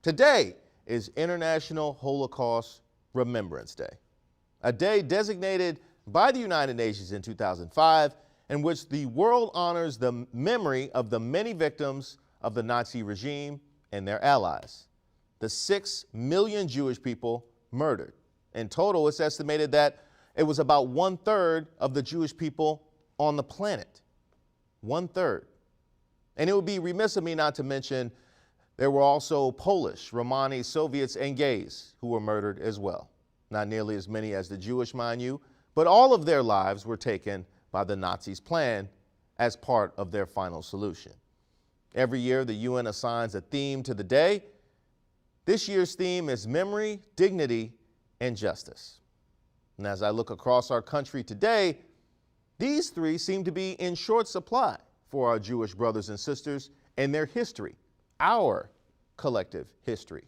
Today is International Holocaust Remembrance Day, a day designated by the United Nations in 2005 in which the world honors the memory of the many victims of the Nazi regime and their allies, the 6 million Jewish people murdered. In total, it's estimated that it was about 1/3 of the Jewish people on the planet. 1/3. And it would be remiss of me not to mention there were also Polish, Romani, Soviets, and gays who were murdered as well. Not nearly as many as the Jewish, mind you, but all of their lives were taken by the Nazis' plan as part of their final solution. Every year, the UN assigns a theme to the day. This year's theme is memory, dignity, and justice. And as I look across our country today, these three seem to be in short supply for our Jewish brothers and sisters and their history, our collective history.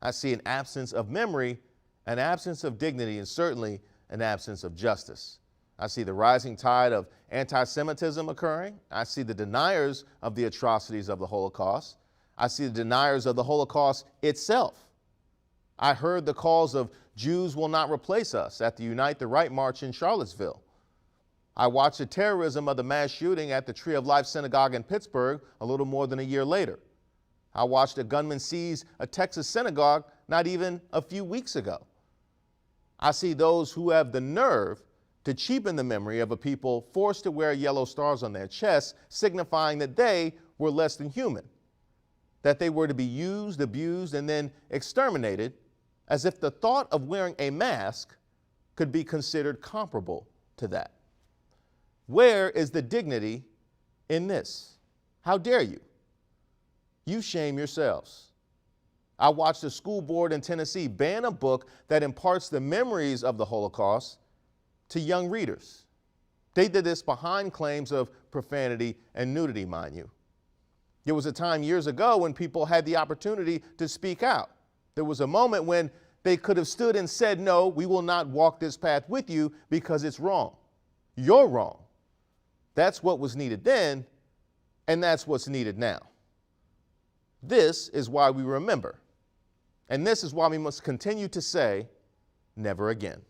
I see an absence of memory, an absence of dignity, and certainly an absence of justice. I see the rising tide of anti-Semitism occurring. I see the deniers of the atrocities of the Holocaust. I see the deniers of the Holocaust itself. I heard the calls of Jews will not replace us at the Unite the Right March in Charlottesville. I watched the terrorism of the mass shooting at the Tree of Life Synagogue in Pittsburgh a little more than a year later. I watched a gunman seize a Texas synagogue not even a few weeks ago. I see those who have the nerve to cheapen the memory of a people forced to wear yellow stars on their chests, signifying that they were less than human, that they were to be used, abused, and then exterminated, as if the thought of wearing a mask could be considered comparable to that. Where is the dignity in this? How dare you? You shame yourselves. I watched a school board in Tennessee ban a book that imparts the memories of the Holocaust to young readers. They did this behind claims of profanity and nudity, mind you. There was a time years ago when people had the opportunity to speak out. There was a moment when they could have stood and said, no, we will not walk this path with you because it's wrong. You're wrong. That's what was needed then, and that's what's needed now. This is why we remember, and this is why we must continue to say, never again.